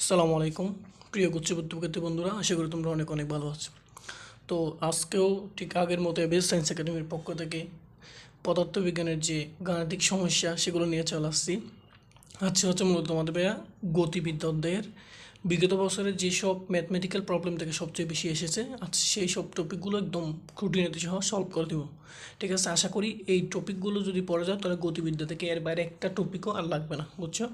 আসসালামু আলাইকুম প্রিয় গুচ্ছবুদ্ধি বন্ধুরা, আশা করি তোমরা অনেক অনেক ভালো আছো। তো আজকেও ঠিক আগের মতো এবিএস সায়েন্স একাডেমির পক্ষ থেকে পদার্থবিজ্ঞানের যে গাণিতিক সমস্যা সেগুলো নিয়ে চলে আসছি। আজকে হচ্ছে মূলত তোমাদের ভাইয়া গতিবিদ্যা অধ্যায়ের বিগত বছরের যেসব ম্যাথমেটিক্যাল প্রবলেম থেকে সবচেয়ে বেশি এসেছে, আজ সেই সব টপিকগুলো একদম খুঁটিনাটি সহ সলভ করে দেবো। ঠিক আছে, আশা করি এই টপিকগুলো যদি পড়ে যাও তাহলে গতিবিদ্যা থেকে এর বাইরে একটা টপিকও আর লাগবে না, বুঝছো?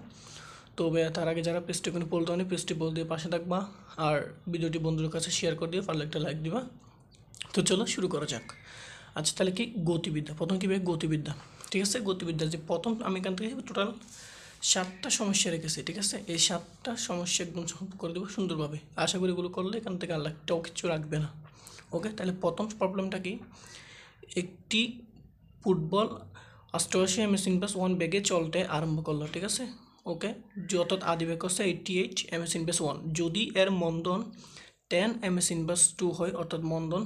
তবে তার আগে যারা পেজটি কোনো বলতে হয় পেজটি বল দিয়ে পাশে থাকবা, আর ভিডিওটি বন্ধুদের কাছে শেয়ার করে দিয়ে পারলে একটা লাইক দিবা। তো চলো শুরু করা যাক। আচ্ছা, তাহলে কি গতিবিদ্যা, প্রথম কী গতিবিদ্যা। ঠিক আছে, গতিবিদ্যার যে প্রথম আমি এখান থেকে টোটাল 7টা সমস্যা রেখেছি। ঠিক আছে, এই 7টা সমস্যা একদম সলভ করে দেবো সুন্দরভাবে। আশা করি এগুলো করলে এখান থেকে আর একটাও কিছু রাখবে না। ওকে, তাহলে প্রথম প্রবলেমটা কি, একটি ফুটবল 88 m/1 বেগে চলতে আরম্ভ করলো। ঠিক আছে, ওকে, অর্থাৎ আদিবেগ হচ্ছে 88 m/1। যদি এর মন্দন 10 m/2 হয়, অর্থাৎ মন্দন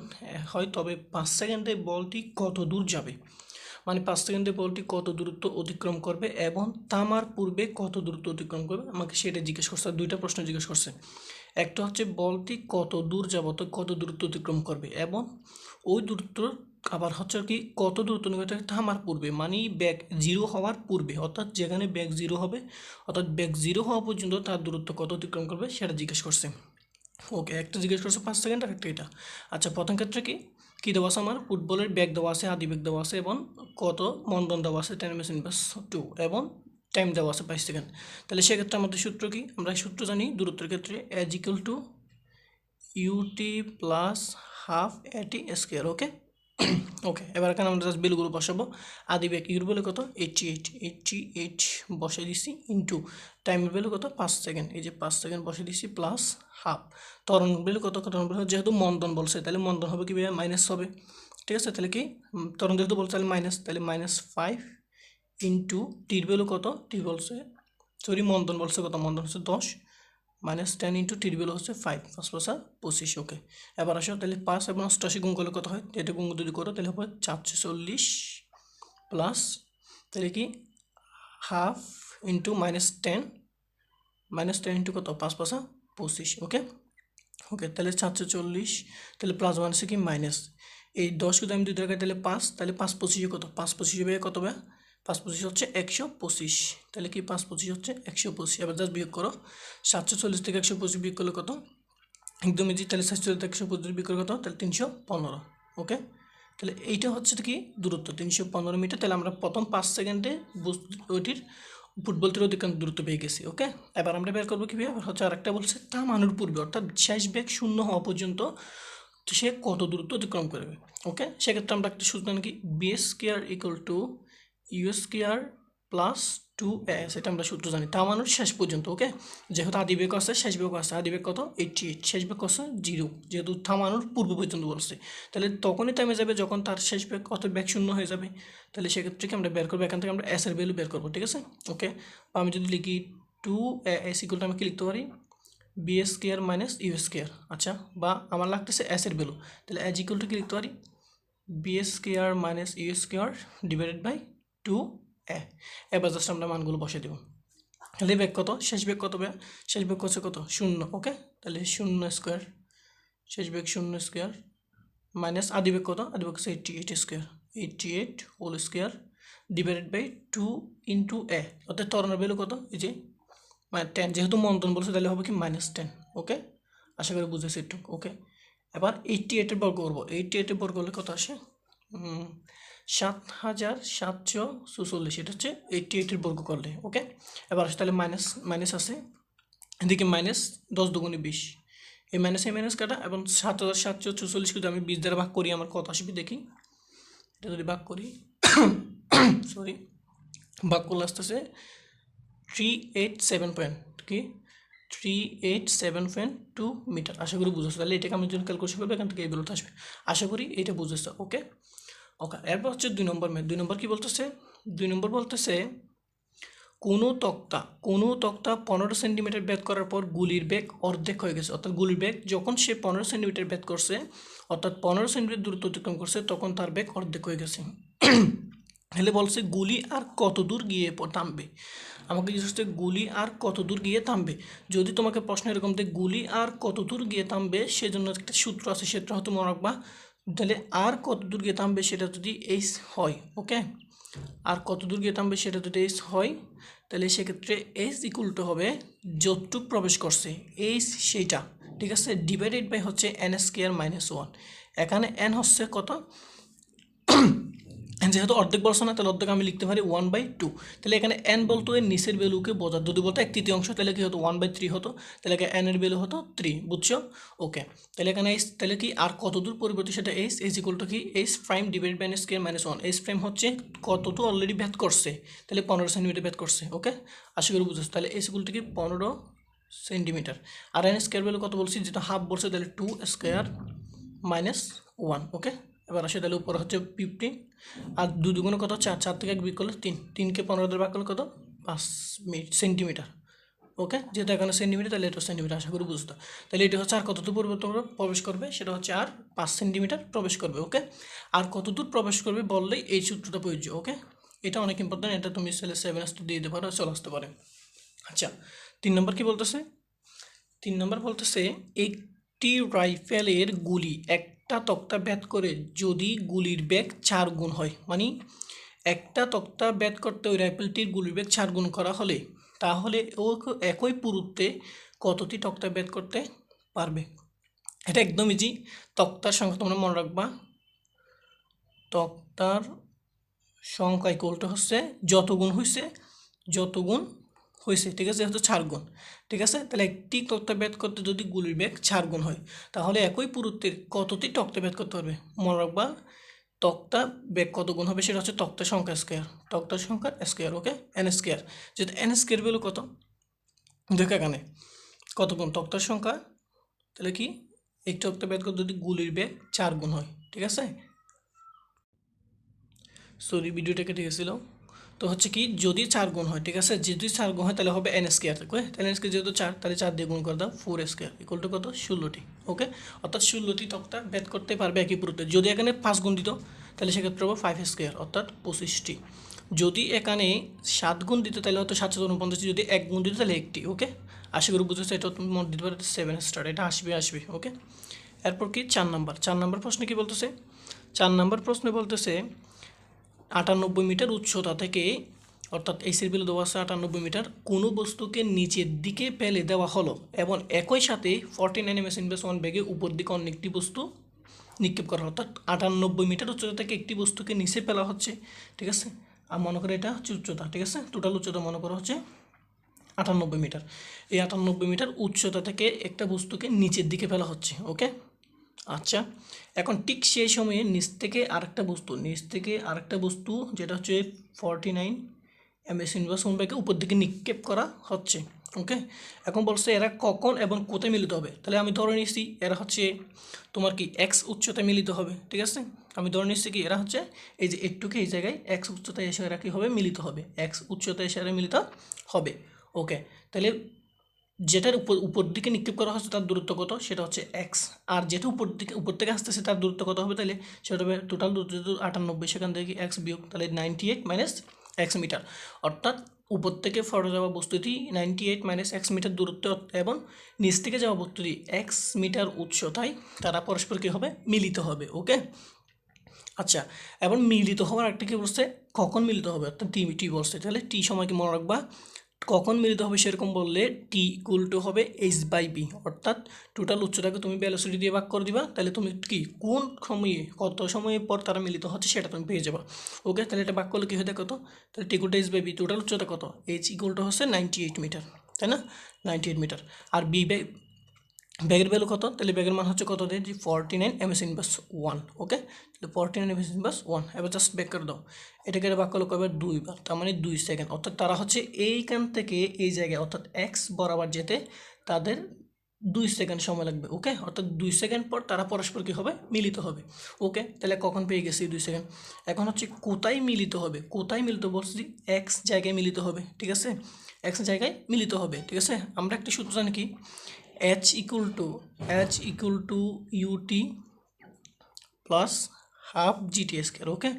হয়, তবে 5 সেকেন্ডে বলটি কত দূর যাবে, মানে 5 সেকেন্ডে বলটি কত দূরত্ব অতিক্রম করবে এবং থামার পূর্বে কত দূরত্ব অতিক্রম করবে, আমাকে সেটা জিজ্ঞেস করছে। দুইটা প্রশ্ন জিজ্ঞেস করছে। একটা হচ্ছে বলটি কত দূর যাবত কত দূরত্ব অতিক্রম করবে, এবং ওই দূরত্ব আবার হচ্ছে কি কত দূরত্ব নেবে থামার পূর্বে, মানে ব্যাগ জিরো হওয়ার পূর্বে, অর্থাৎ যেখানে ব্যাগ জিরো হবে, অর্থাৎ ব্যাগ জিরো হওয়া পর্যন্ত তার দূরত্ব কত অতিক্রম করবে সেটা জিজ্ঞেস করছে। ওকে, একটা জিজ্ঞেস করছে 5 সেকেন্ড, আর একটা এটা। আচ্ছা, প্রথম ক্ষেত্রে কি দেওয়া আছে, আমার ফুটবলের ব্যাগ দেওয়া আছে, আদি ব্যাগ দেওয়া আছে, এবং কত মন্দন দেওয়া আছে 10 m/2, এবং টাইম দেওয়া আছে 5 সেকেন্ড। তাহলে সেক্ষেত্রে আমাদের সূত্র কি, আমরা সূত্র জানি দূরত্বের ক্ষেত্রে s equal to u t plus half a t square. Okay okay, এবার এখানে আমরা জাস্ট বিলগুলো বসাবো। আদি ব্যাগ ইউর ভ্যালু কত 88 বসে দিচ্ছি, ইন্টু টাইমের ভ্যালু কত 5 সেকেন্ড, এই যে 5 সেকেন্ড বসে দিচ্ছি, প্লাস হাফ। ত্বরণ ভ্যালু কত, ত্বরণ ভ্যালু যেহেতু মন্দন বলছে তাহলে মন্দন হবে কি ভাইয়া মাইনাস হবে। ঠিক আছে, তাহলে কি ত্বরণ যেহেতু বলছে তাহলে মাইনাস, তাহলে -5 ইন্টু টির ভ্যালু কত, টি বলছে সরি মন্দন বলছে কত, মন্দন হচ্ছে 10, -10 ইন্টু টির ভ্যালু হচ্ছে 5, 5 + 25। ওকে, এবার আসো, তাহলে 5 এবং 88 গুণ করলে কত হয়, এটা গুণ যদি করো তাহলে হবে 440, প্লাস তাহলে কি হাফ ইন্টু -10, -10 ইন্টু কত 5 + 25। ওকে ওকে, তাহলে 440, তাহলে প্লাস মাইনাসে কি মাইনাস, এই 10 যদি আমি 2 টাকা তাহলে 5, তাহলে 5 25 কত, 5 25 হবে কত ভাই, 5 25 হচ্ছে 125। তাহলে কি 5 25 হচ্ছে 125। এবার জাস্ট বিয়োগ করো, 740 থেকে 125 বিয়োগ করলে কত, একদম ইজি। তাহলে 740 থেকে 125 বিয়োগ করলে কত, তাহলে 315। ওকে, তাহলে এইটা হচ্ছে কি দূরত্ব 315 মিটার। তাহলে আমরা প্রথম 5 সেকেন্ডে ওইটির ফুটবলটির অধিকাংশ দূরত্ব পেয়ে গেছি। ওকে, এবার আমরা বের করবো কীভাবে, এবার হচ্ছে আরেকটা বলছে থামানোর পূর্বে, অর্থাৎ শেষ বেগ শূন্য হওয়া পর্যন্ত সে কত দূরত্ব অতিক্রম করবে। ওকে, সেক্ষেত্রে আমরা একটা সূত্র নাকি v square equal to u square plus 2a, সেটা আমরা সূত্র জানি থামানোর শেষ পর্যন্ত। ওকে, যেহেতু আদিবেগ আছে শেষ বেগ আছে, আদিবেগ কত 88, শেষ বেগ কত 0, যেহেতু থামানোর পূর্ব পর্যন্ত বলছে, তাহলে তখনই থেমে যাবে যখন তার শেষ বেগ কত বেগ শূন্য হয়ে যাবে। তাহলে সেক্ষেত্রে কি আমরা বের করবো, এখান থেকে আমরা এস এর ভ্যালু বের করবো। ঠিক আছে, ওকে, আমি যদি লিখি 2a ইকুয়াল টু আমি কি লিখতে পারি v square minus u square. আচ্ছা, বা আমার লাগতেছে এস এর ভ্যালু, তাহলে এজ ইকুয়াল টু কি লিখতে পারি v square minus u square divided by 2a। এবার জাস্ট আমরা মানগুলো বসে দেবো। তাহলে বেগ কত, শেষ বেগ কত, শেষ বেগ হচ্ছে কত 0। ওকে, তাহলে 0 স্কোয়ার, শেষ বেগ 0 স্কোয়ার, মাইনাস আদি বেগ কত, আদি বেগ হচ্ছে 88 square, 88 whole square divided by 2 into a, অর্থাৎ ত্বরণের ভ্যালু কত, এই যে 10, যেহেতু মন্দন বলছে তাহলে হবে কি -10। ওকে, আশা করি বুঝেছি একটু। ওকে, এবার 88 বর্গ করবো, 88 বর্গ করলে কত আসে 7746, এটা হচ্ছে 88 বর্গ করলে। ওকে, এবার আসে তাহলে মাইনাস মাইনাস আছে, এদিকে মাইনাস 10 দুগুণে 20, এই মাইনাস কাটা, এবং 7746 যদি আমি 20 দ্বারা ভাগ করি আমার কত আসবে দেখি, এটা যদি ভাগ করি সরি ভাগ করলে আসতেছে 387.2 মিটার। আশা করি বুঝেছো। তাহলে এটাকে আমি যদি ক্যালকুলেশন করবো এখান থেকে এই বেরোতে আসবে। আশা করি এটা বুঝেছো। ওকে ওকে, এরপর হচ্ছে 2 নম্বর ম্যাথ। 2 নম্বর কি বলতেছে, 2 নম্বর বলতেছে কোনো তক্তা 15 সেন্টিমিটার বেদ করার পর গুলির বেগ অর্ধেক হয়ে গেছে, অর্থাৎ গুলির বেগ যখন সে 15 সেন্টিমিটার বেদ করছে, অর্থাৎ 15 সেন্টিমিটার দূরত্ব অতিক্রম করছে, তখন তার বেগ অর্ধেক হয়ে গেছে। তাহলে বলছে গুলি আর কত দূর গিয়ে থামবে। আমাকে জিজ্ঞেস করছে গুলি আর কত দূর গিয়ে থামবে। যদি তোমাকে প্রশ্ন এরকম দেয় গুলি আর কত দূর গিয়ে থামবে, সেজন্য একটা সূত্র আছে, সেটা হয়তো মনে রাখবা। তাহলে আর কত দূর গিয়ে থামবে সেটা যদি এইচ হয়, ওকে, আর কত দূর গিয়ে থামবে সেটা যদি এইচ হয়, তাহলে সেক্ষেত্রে এইচ ইকুয়াল টু হবে যতটুক প্রবেশ করছে এইচ সেইটা, ঠিক আছে, ডিভাইডেড বাই হচ্ছে এন স্কোয়ার মাইনাস 1। এখানে এন হচ্ছে কত, যেহেতু অর্ধেক বলছো না, তাহলে অর্ধেক আমি লিখতে পারি 1/2। তাহলে এখানে এন বলতো এর নিচের ভ্যালুকে বোঝার, যদি বলতো 1/3, তাহলে কি হতো 1/3 হতো, তাহলে এন এর ভ্যালু হতো 3, বুঝছো? ওকে, তাহলে এখানে এইচ, তাহলে কি আর কত দূর পরিবর্তে সেটা এইচ ইজ ইকুয়াল টু কি h prime divide by n square minus 1। H prime হচ্ছে কত দূর অলরেডি ভেদ করছে, তাহলে 15 সেন্টিমিটার ভেদ করছে, ওকে, আশা করি বুঝেছো। তাহলে এইচ ইকুয়াল টু কি 15 সেন্টিমিটার। আর এন স্কোয়ার ভ্যালু কত বলছি, যেটা হাফ বলছে, তাহলে 2 স্কোয়ার মাইনাস 1, ওকে। এবার আসে তাহলে উপরে হচ্ছে 15, আর 2 দুগুণে কত 4, 4 থেকে 1 বিয়োগ করলে 3, 3কে 15 দিয়ে ভাগ করলে কত 5 সেন্টিমিটার, ওকে। যেহেতু এখানে সেন্টিমিটার, তাহলে এটা সেন্টিমিটার, আশা করি বুঝতো। তাহলে এটা হচ্ছে আর কত দূর পরিবর্তন প্রবেশ করবে, সেটা হচ্ছে আর 5 সেন্টিমিটার প্রবেশ করবে, ওকে। আর কত দূর প্রবেশ করবে বললেই এই সূত্রটা প্রযোজ্য, ওকে। এটা অনেক ইম্পর্টেন্ট, এটা তুমি সেলে 7 আসতে দিয়ে দিতে পারো, চলে আসতে পারে। আচ্ছা, 3 নম্বর কি বলতেছে, 3 নম্বর বলতেছে একটি রাইফেলের গুলি একটা তক্তা ভেদ করে যদি গুলির বেগ 4 গুণ হয়, মানে একটা তক্তা ভেদ করতে ওই রাইফেলটির গুলির বেগ 4 গুণ করা হলে, তাহলে ও একই পুরুত্বে কতটি তক্তা ভেদ করতে পারবে। এটা একদম ইজি। তক্তার সংখ্যা তোমরা মনে রাখবা, তক্তার সংখ্যা ইকুয়ালটা হচ্ছে যত গুণ হয়েছে, ঠিক আছে, যেহেতু 4 গুণ, ঠিক আছে। তাহলে একটি তক্তা ভেদ করতে যদি গুলির বেগ 4 গুণ হয়, তাহলে একই পুরুত্বের কতটি তক্তা ভেদ করতে পারবে। মনে রাখবা, তক্তা বেগ কত গুণ হবে সেটা হচ্ছে তক্তার সংখ্যা স্কোয়ার, তক্তার সংখ্যা স্কোয়ার, ওকে, এন স্কোয়ার। যেহেতু এন স্কোয়ার ভ্যালু কত, দেখো এখানে কত গুণ তক্তার সংখ্যা, তাহলে কি একটি তক্তা ভেদ করতে যদি গুলির বেগ 4 গুণ হয়, ঠিক আছে। সরি, ভিডিওটাকে ঠিক ছিল। তো হচ্ছে কি যদি 4 গুণ হয়, ঠিক আছে, যদি 4 গুণ হয় তাহলে হবে এন স্কোয়ার, তাহলে এন স্কোয়ার যেহেতু 4, তাহলে 4 দিয়ে গুণ করে দাও, 4 স্কোয়ার ইকুয়াল টু কত 16টি, ওকে। অর্থাৎ 16টি তক্তা ভেদ করতে পারবে একই পুরুত্বে। যদি এখানে 5 গুণ দিত, তাহলে সেক্ষেত্রে হবে 5 স্কোয়ার, অর্থাৎ 25টি। যদি এখানে 7 গুণ দিত, তাহলে হয়তো 749, যদি 1 গুণ দিত তাহলে 1টি, ওকে। আশা করি বুঝেছো, এটা তুমি মনে দিতে পারো 7 স্টার, এটা আসবে, ওকে। এরপর কি 4 নম্বর প্রশ্নে কি বলতেছে, 4 নম্বর প্রশ্নে বলতেছে 98 মিটার উচ্চতা থেকে, অর্থাৎ এইচের ভ্যালু দেওয়া আছে 98 মিটার, কোনো বস্তুকে নিচের দিকে ফেলে দেওয়া হলো এবং একই সাথে 49 ms ইনভার্স 1 বেগে উপর দিকে অন্য একটি বস্তু নিক্ষেপ করা, অর্থাৎ 98 মিটার উচ্চতা থেকে একটি বস্তুকে নিচে ফেলা হচ্ছে, ঠিক আছে। আর মনে করে এটা হচ্ছে উচ্চতা, ঠিক আছে, টোটাল উচ্চতা মনে করা হচ্ছে 98 মিটার। এই 98 মিটার উচ্চতা থেকে একটা বস্তুকে নিচের দিকে ফেলা হচ্ছে, ওকে। আচ্ছা, এখন ঠিক সেই সময়ে নিচ থেকে আরেকটা বস্তু যেটা হচ্ছে 49 ms ইনভার্স 1 বেগে উপর দিকে নিক্ষেপ করা হচ্ছে, ওকে। এখন বলছে এরা কখন এবং কোথায় মিলিত হবে, তাহলে আমি ধরে নিচ্ছি এরা হচ্ছে তোমার কি এক্স উচ্চতায় মিলিত হবে, ঠিক আছে। আমি ধরে নিচ্ছি কি এরা হচ্ছে এই যে একটুকে এই জায়গায় এক্স উচ্চতায় এসে এরা কী হবে মিলিত হবে, এক্স উচ্চতায় এসে এরা মিলিত হবে, ওকে। তাহলে যেটার উপর দিকে নিক্ষেপ করা হচ্ছে তার দূরত্ব কত, সেটা হচ্ছে এক্স। আর যেটা উপর থেকে আসতেছে তার দূরত্ব কত হবে, তাহলে সেটা হবে টোটাল দূরত্ব 98, সেখান থেকে এক্স বিয়োগ, তাহলে 98 মাইনাস এক্স মিটার। অর্থাৎ উপর থেকে ফটো যাওয়া বস্তুটি 98 মাইনাস এক্স মিটার দূরত্ব এবং নিচ থেকে যাওয়া বস্তুটি এক্স মিটার উচ্চতায় তারা পরস্পর কী হবে মিলিত হবে, ওকে। আচ্ছা, এবং মিলিত হওয়ার একটা কী বলছে, কখন মিলিত হবে, অর্থাৎ টি বলছে, তাহলে টি সময়কে মনে রাখবা। কখন মিলিত হবে সেরকম বললে টি ইকুয়াল টু হবে h/v, অর্থাৎ টোটাল উচ্চতাকে তুমি ভেলোসিটি দিয়ে ভাগ করে দিবা, তাহলে তুমি কি কোন সময়ে কত সময়ের পর তারা মিলিত হচ্ছে সেটা তুমি পেয়ে যাবা, ওকে। তাহলে এটা ভাগ করলে কী হতে কত, তাহলে টি ইকুয়াল টু h/v, টোটাল উচ্চতা কত, h ইকুয়াল টু হচ্ছে 98 মিটার, তাই না, 98 মিটার। আর ব্যাগের ভ্যালু কত, তাহলে ব্যাগের মান হচ্ছে কত দিয়ে 49 ms ইনভার্স 1, ওকে। তাহলে 49 ms ইনভার্স 1, এবার জাস্ট ব্যাক করে দাও, এটাকে ভাগ করলে কবে 2 বার, তার মানে 2 সেকেন্ড। অর্থাৎ তারা হচ্ছে এইখান থেকে এই জায়গায় অর্থাৎ এক্স বরাবর যেতে তাদের 2 সেকেন্ড সময় লাগবে, ওকে। অর্থাৎ 2 সেকেন্ড পর তারা পরস্পর কী হবে মিলিত হবে, ওকে। তাহলে কখন পেয়ে গেছি 2 সেকেন্ড। এখন হচ্ছে কোথায় মিলিত হবে, বলছি এক্স জায়গায় মিলিত হবে, ঠিক আছে, এক্স জায়গায় মিলিত হবে, ঠিক আছে। আমরা একটা সূত্র জানি কি, h equal to ut plus half g t square. Okay,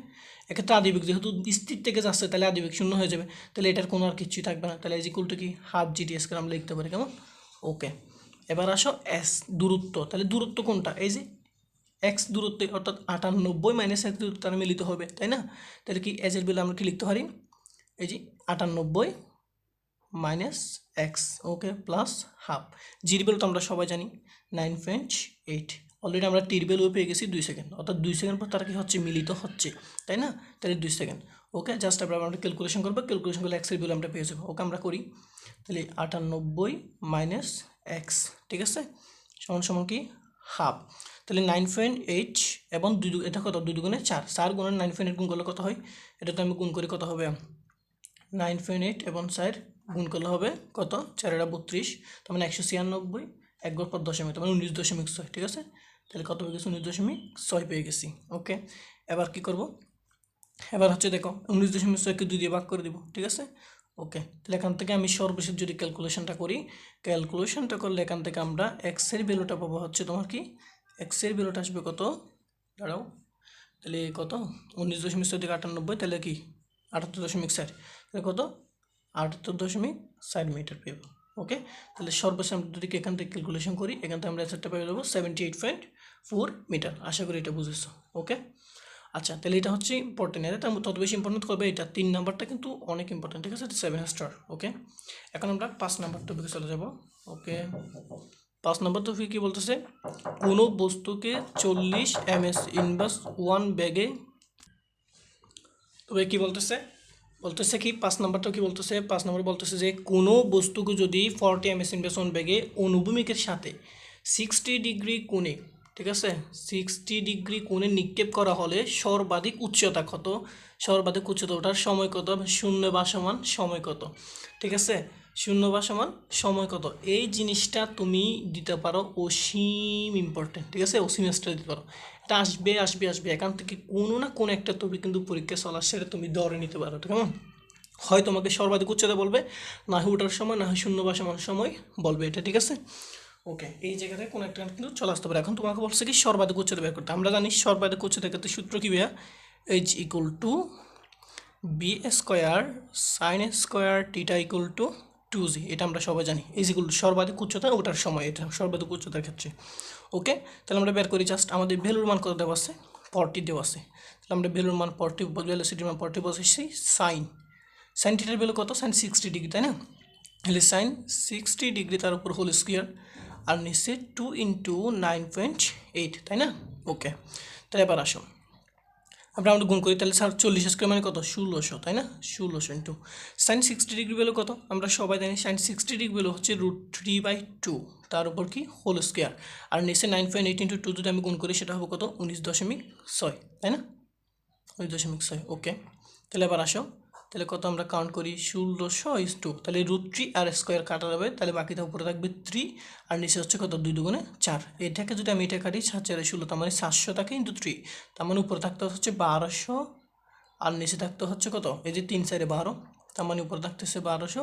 এক্ষেত্রে আদিবেগ যেহেতু স্থির থেকে যাচ্ছে তাহলে আদিবেগ শূন্য হয়ে যাবে, তাহলে এটার কোনো আর কিছুই থাকবে না, তাহলে ইকুয়াল টু কি হাফ জিটি স্কোয়ার আমরা লিখতে পারি। কেমন? ওকে, এবার আসো এস দূরত্ব। তাহলে দূরত্ব কোনটা? এই যে এক্স দূরত্বে, অর্থাৎ 98 মাইনাস এক্স দূরত্ব তারা মিলিত হবে, তাই না? তাহলে কি এস এর বেলা আমরা কি লিখতে পারি? এই যে 98 মাইনাস এক্স, ওকে, প্লাস হাফ। জির বেলু তো আমরা সবাই জানি 9.8। অলরেডি আমরা টির বেলু পেয়ে গেছি 2 সেকেন্ড, অর্থাৎ 2 সেকেন্ড পর তারা কি হচ্ছে? মিলিত হচ্ছে, তাই না? তাহলে 2 সেকেন্ড। ওকে, জাস্ট আমরা ক্যালকুলেশন করবো, ক্যালকুলেশন করলে এক্সের বেলু আমরা পেয়ে যাবো। ওকে, আমরা করি। তাহলে 98 মাইনাস এক্স, ঠিক আছে, সমান সমান কি হাফ। তাহলে 9.8 এবং এটা কত? 2 দুগুণে 4, 4 গুণের 9.8 গুণ করলে কত হয়? এটা তো আমি গুণ করি, কত হবে? 9.8 এবং 4 গুণ করলে হবে কত? 4 এটা 32, তার মানে 196, 1 গড় পর দশমিক, তার মানে 19.6। ঠিক আছে, তাহলে কত পেয়ে গেছি? 19.6 পেয়ে গেছি। ওকে, এবার কি করব? এবার হচ্ছে দেখো 19.6কে 2 দিয়ে ভাগ করে দিব, ঠিক আছে। ওকে, তাহলে এখান থেকে আমি সর্বশেষ যদি ক্যালকুলেশনটা করি, ক্যালকুলেশনটা করলে এখান থেকে আমরা এক্সের ভ্যালুটা পাবো হচ্ছে তোমার কি, এক্সের ভ্যালুটা আসবে কত? দাঁড়াও, তাহলে কত? 19.6 থেকে 98, তাহলে কি 78.4, তাহলে কত? 78.4 মিটার পেব। ওকে, তাহলে সর্বশেষ আমরা যদি এখান থেকে ক্যালকুলেশন করি, এখান থেকে আমরা অ্যান্সারটা পেয়ে যাবো 78.4 মিটার। আশা করি এটা বুঝেছো। ওকে, আচ্ছা, তাহলে এটা হচ্ছে ইম্পর্টেন্ট, এটা তত বেশি ইম্পর্টেন্ট করবে এটা 3 নাম্বারটা কিন্তু অনেক ইম্পর্টেন্ট, ঠিক আছে, 7 স্টার। ওকে, এখন আমরা 5 নাম্বার টপিকে চলে যাব। ওকে, 5 নম্বর টপিক কি বলতেছে? কোনো বস্তুকে 40 ms ইনভার্স 1 ব্যাগে, তবে কি বলতেছে? বলতেছে কি 5 নম্বরটা কি বলতেছে? 5 নম্বর বলতেছে যে কোনো বস্তুকে যদি 40 ms ইনভার্স 1 ব্যাগে অনুভূমিকের সাথে 60 ডিগ্রি কোণে, ঠিক আছে, 60 ডিগ্রি কোণে নিক্ষেপ করা হলে সর্বাধিক উচ্চতা কত? সর্বাধিক উচ্চতা ওঠার সময় কত? শূন্য বা সমান সময় কত? ঠিক আছে, শূন্য বা সমান সময় কত? এই জিনিসটা তুমি দিতে পারো, অসীম ইম্পর্টেন্ট, ঠিক আছে, অসীম স্টার দিতে পারো। এটা আসবে আসবে আসবে, এখান থেকে কোনো না কোনো একটা টপিক কিন্তু পরীক্ষা চলার, সেটা তুমি ধরে নিতে পারো। কেমন? হয় তোমাকে সর্বাধিক উচ্চতা বলবে, না হয় ওঠার সময়, না হয় শূন্য বা সমান সময় বলবে, এটা ঠিক আছে। ওকে, এই জায়গাতে কোনো একটা কিন্তু চলে আসতে পারে। এখন তোমাকে বলছে কি সর্বাধিক উচ্চতা বের করতে। আমরা জানি সর্বাধিক উচ্চতার ক্ষেত্রে সূত্র কি ভাইয়া? H equal to v square sine square theta equal to 2g, এটা আমরা সবাই জানি। ইজ ইকুয়াল টু সর্বাধিক উচ্চতা ওঠার সময়, এটা সর্বাধিক উচ্চতার ক্ষেত্রে। ওকে, তাহলে আমরা বের করি। জাস্ট আমাদের ভ্যালুর মান কত দেওয়া আছে? 40 দেওয়া আছে। তাহলে আমরা ভ্যালুর মান 40, ভ্যালুসিটির মান 40 বসেছি। সাইন থিটার ভ্যালু কত? সাইন 60 ডিগ্রি, তাই না? তাহলে সাইন 60 ডিগ্রি, তার উপর হোল স্কোয়ার, আর নিচে 2 ইন্টু 9.8, তাই না? ওকে, তাহলে এবার আসো আমরা গুণ করি। তাহলে 40 স্কোয়ার মানে কত? 1600, তাই না? 1600 ইন্টু সাইন 60 ডিগ্রি ভ্যালু কত? আমরা সবাই জানি সাইন 60 ডিগ্রি ভ্যালু হচ্ছে √3/2, তার উপর কি হোল স্কোয়ার, আর নিচে 9.8 ইন্টু 2 যদি আমি গুণ করি সেটা হবে কত? 19.6, তাই না? 19.6। ওকে, তাহলে এবার আসো, তাহলে কত আমরা কাউন্ট করি? 1600 তাহলে √3 আর স্কোয়ার কাটা যাবে, তাহলে বাকিটা উপরে থাকবে 3, আর নিচে হচ্ছে কত? 2 দুগুণে 4। এটাকে যদি আমি এটা কাটি 7 4 16, তার মানে 700 থাকে ইন্টু 3, তার মানে উপরে থাকতে হচ্ছে 1200, আর নিচে থাকতে হচ্ছে কত? এই যে 3 4 12, তার মানে উপরে থাকতেছে 1200,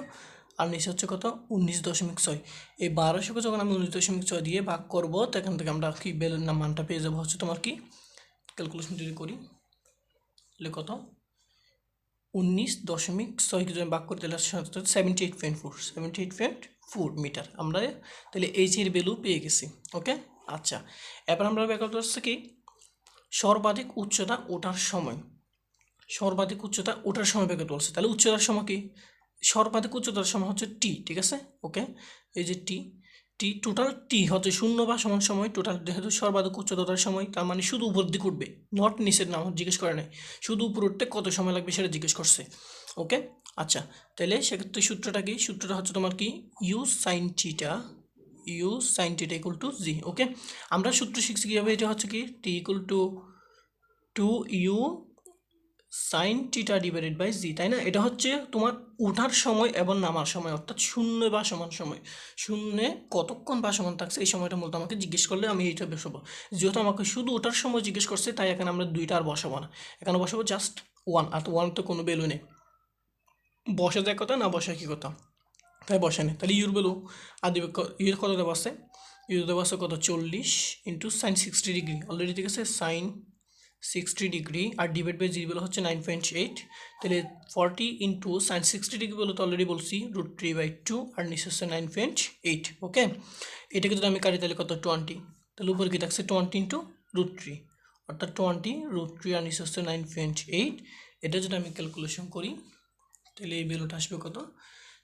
আর নিচে হচ্ছে কত? 19.6। এই 1200কে যখন আমি 19.6 দিয়ে ভাগ করবো, তখন থেকে আমরা কি বেলের না মানটা পেয়ে যাবো হচ্ছে তোমার কি, ক্যালকুলেশন যদি করি তাহলে কত? 19.6 যদি আমি ভাগ করি তাহলে 78.4 মিটার আমরা তাহলে এইচ এর ভ্যালু পেয়ে গেছি। ওকে, আচ্ছা, এবার আমরা বের করতে হচ্ছে কি সর্বাধিক উচ্চতা ওঠার সময়, সর্বাধিক উচ্চতা ওঠার সময় বের করতে বলছে। তাহলে উচ্চতার সময় কি? সর্বাধিক উচ্চতার সময় হচ্ছে টি, ঠিক আছে। ওকে, এই যে টি, টোটাল টি হচ্ছে শূন্য বা সমান সময়, টোটাল যেহেতু সর্বাধিক উচ্চতার সময়, তার মানে শুধু উপর দিকে উঠবে, নট নিচের নাম জিজ্ঞেস করে নাই, শুধু উপর উঠতে কত সময় লাগবে সেটা জিজ্ঞেস করছে। ওকে, আচ্ছা, তাহলে সেক্ষেত্রে সূত্রটা কি? সূত্রটা হচ্ছে তোমার কি u sine theta equal to g. Okay, আমরা সূত্র শিখছি কীভাবে? এটা হচ্ছে কি t equal to 2u sine theta divided by g, তাই না? এটা হচ্ছে তোমার ওঠার সময় এবং নামার সময়, অর্থাৎ শূন্য বা সমান সময়, শূন্যে কতক্ষণ বা সমান থাকছে এই সময়টা মূলত আমাকে জিজ্ঞেস করলে আমি এইটা বসাবো। যেহেতু আমাকে শুধু ওঠার সময় জিজ্ঞেস করছে, তাই এখানে আমরা 2টা আর বসাবো না, এখানে বসাবো জাস্ট 1, আর 1 তো কোনো ভ্যালু নেই, বসে যায় কথা না বসে কি কথা, তাই বসে নেই। তাহলে ইউর ভ্যালু আদি ইউর কত দেওয়া আছে? ইউর দেওয়া আছে কত? 40 ইন্টু সাইন 60 ডিগ্রি অলরেডি, ঠিক আছে, সাইন 60 ডিগ্রি আর ডিভাইড বাই জি বেলো হচ্ছে 9.8, তাহলে 40 ইন্টু সাইন 60 ডিগ্রি বলে তো অলরেডি বলছি √3/2 আর নিচে হচ্ছে 9.8। ওকে, এটাকে যদি আমি কাটি তাহলে কত 20, তাহলে উপরে কি থাকছে 20 ইন্টু √3, অর্থাৎ 20 √3 আর নিচে হচ্ছে 9.8। এটা যদি আমি ক্যালকুলেশন করি তাহলে এই বেলোটা আসবে কত,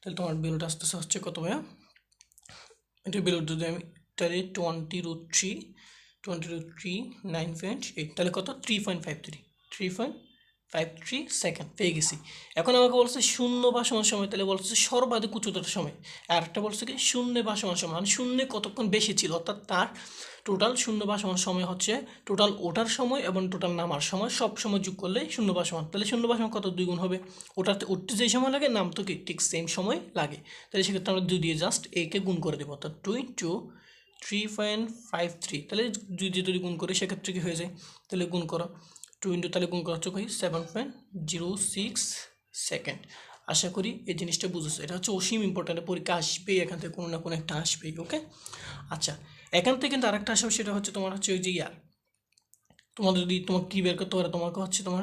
তাহলে তোমার বেলোটা আসতেছে হচ্ছে কত ভাইয়া, এটা বেলোটা যদি আমি তাহলে 20 √3 9.8, তাহলে কত 3.53 সেকেন্ড পেয়ে গেছি। এখন আমাকে বলছে শূন্য বা সমান সময়, তাহলে বলছে সর্বাধিক উচ্চতার সময়, আর একটা বলছে কি শূন্য বা সমান সময়, মানে শূন্য কতক্ষণ বেশি ছিল, অর্থাৎ তার টোটাল শূন্য বা সমান সময় হচ্ছে টোটাল ওঠার সময় এবং টোটাল নামার সময় সব সময় যোগ করলে শূন্য বা সমান, তাহলে শূন্য বা সমান কত 2 গুণ হবে, ওটাতে উঠতে যেই সময় লাগে নামতে কি ঠিক সেম সময় লাগে, তাহলে সেক্ষেত্রে আমরা 2 দিয়ে জাস্ট একে গুণ করে দেবো, অর্থাৎ 2 ইন্টু 3.53, তাহলে যদি গুণ করি সেক্ষেত্রে কি হয়ে যায়, তাহলে গুণ করো 2 ইন্টু, তাহলে গুণ করা হচ্ছে 7.06 সেকেন্ড। আশা করি এই জিনিসটা বুঝেছো, এটা হচ্ছে অসীম ইম্পর্ট্যান্ট, পরীক্ষা আসবেই, এখান থেকে কোনো না কোনো একটা আসবেই। ওকে, আচ্ছা এখান থেকে কিন্তু আরেকটা আসবে, সেটা হচ্ছে তোমার হচ্ছে ওই যে তোমাদের যদি তোমাকে কী বের করতে পারে, তোমাকে হচ্ছে তোমার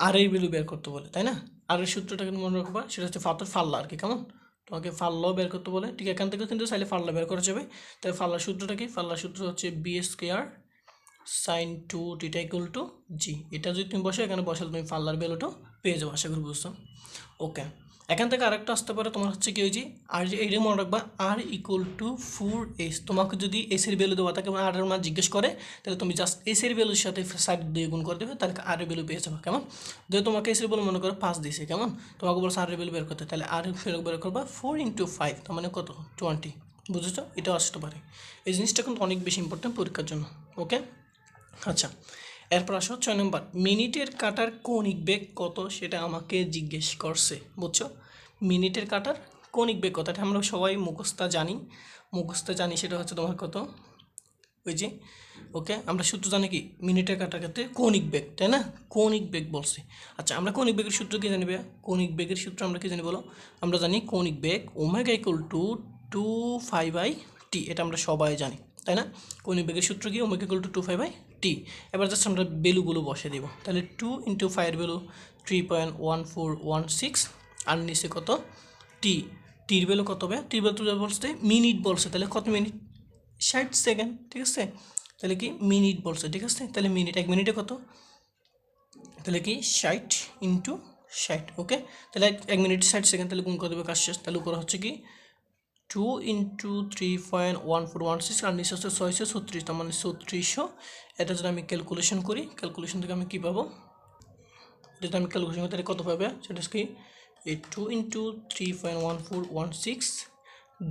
আর এর ভ্যালু বের করতে বলে, তাই না? আর এর সূত্রটা কিন্তু মনে রাখবা, সেটা হচ্ছে ফাল্লা আর কি, কেমন তোমাকে ফাল্লাও বের করতে বলে, ঠিক এখান থেকে কিন্তু চাইলে ফাল্লা বের করা যাবে। তাহলে ফাল্লার সূত্রটা কি, ফাল্লার সূত্র হচ্ছে b² sin 2θ = g, এটা যদি তুমি বসে এখানে বসালে তুমি ফাল্লার ভ্যালুটাও পেয়ে যাবো, আশা করি বুঝছো। ওকে, এখান থেকে আরেকটা আসতে পারে তোমার হচ্ছে কি ওই যে আর, যে এইটা মনে রাখবা r = 4s, তোমাকে যদি s এর ভ্যালু দেওয়া থাকে এবং r এর মান জিজ্ঞেস করে, তাহলে তুমি জাস্ট s এর ভ্যালুর সাথে সাইড দিয়ে গুণ করে দেবে, তাহলে r এর ভ্যালু পেয়ে যাবে, কেমন। যদি তোমাকে s এর ভ্যালু মনে করো 5 দিয়েছে, কেমন, তোমাকে বলছে r এর ভ্যালু বের করতে, তাহলে r এর ভ্যালু বের করবা 4 × 5, তার মানে কত 20, বুঝেছো, এটাও আসতে পারে। এই জিনিসটা কিন্তু অনেক বেশি ইম্পর্টেন্ট পরীক্ষার জন্য। ওকে, আচ্ছা এরপর আসো 6 নম্বর, মিনিটের কাটার কৌণিক বেগ কত সেটা আমাকে জিজ্ঞেস করছে, বুঝছো। মিনিটের কাটার কৌণিক বেগ কত, এটা আমরা সবাই মুখস্থ জানি, সেটা হচ্ছে তোমার কত ওই যে, ওকে আমরা সূত্র জানি কি মিনিটের কাটার ক্ষেত্রে কৌণিক বেগ, তাই না, কৌণিক বেগ বলছে। আচ্ছা আমরা কৌণিক বেগের সূত্র কি জানি ভাইয়া, কৌণিক বেগের সূত্র আমরা কি জানি বলো, আমরা জানি কৌণিক বেগ ω = 2π/t, এটা আমরা সবাই জানি, তাই না। কৌণিক বেগের সূত্র কি ω = 2π/t। এবার জাস্ট আমরা ভ্যালুগুলো বসে দেবো, তাহলে 2 × 5 এর ভ্যালু 3.1416, আর নিচে কত টির ভ্যালু কত হবে, টির ভ্যালু বলছে মিনিট বলছে, তাহলে কত মিনিট 60 সেকেন্ড, ঠিক আছে, তাহলে কি মিনিট বলছে, ঠিক আছে, তাহলে মিনিট 1 মিনিটে কত, তাহলে কি 60 × 60। ওকে, তাহলে 1 মিনিট 60 সেকেন্ড, তাহলে গুণ করে দেবে, কাজ শেষ। তাহলে উপরে হচ্ছে কি 2 × 3.1416, আর নিচে হচ্ছে 636, তার মানে 3600। এটা যদি আমি ক্যালকুলেশন করি, ক্যালকুলেশন থেকে আমি কী পাবো, যদি আমি ক্যালকুলেশন করি তাহলে কত পাবে, সেটা কি এই 2 × 3.1416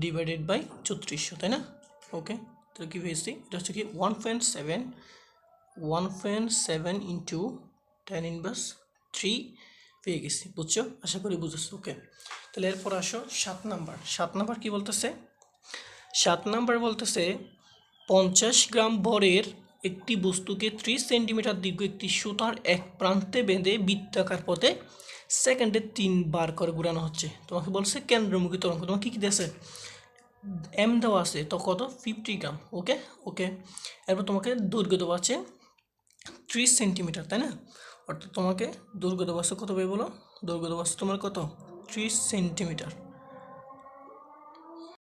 ডিভাইডেড বাই 3600, তাই না। ওকে, তাহলে কী পেয়েছি, এটা হচ্ছে কি 1.7 ইন্টু 10⁻³ পেয়ে গেছি, বুঝছো, আশা করি বুঝেছো। ওকে, তাহলে এরপর আসো 7 নাম্বার কী বলতেছে, 7 নাম্বার বলতেছে 50 গ্রাম ভরের একটি বস্তুকে 30 সেন্টিমিটার দীর্ঘ একটি সুতার এক প্রান্তে বেঁধে বৃত্তাকার পথে সেকেন্ডে 3 বার করে ঘোরানো হচ্ছে। তোমাকে বলছে কেন্দ্রমুখী তরঙ্গ, তোমাকে কী দিয়েছে এম দেওয়া আছে, তো কত 50 গ্রাম। ওকে, এরপর তোমাকে দৈর্ঘ্য দেওয়া আছে 30 সেন্টিমিটার, তাই না, অর্থাৎ তোমাকে দৈর্ঘ্য দেওয়া আছে কত ভাই বলো, দৈর্ঘ্য দেওয়া আছে তোমার কত 30 সেন্টিমিটার।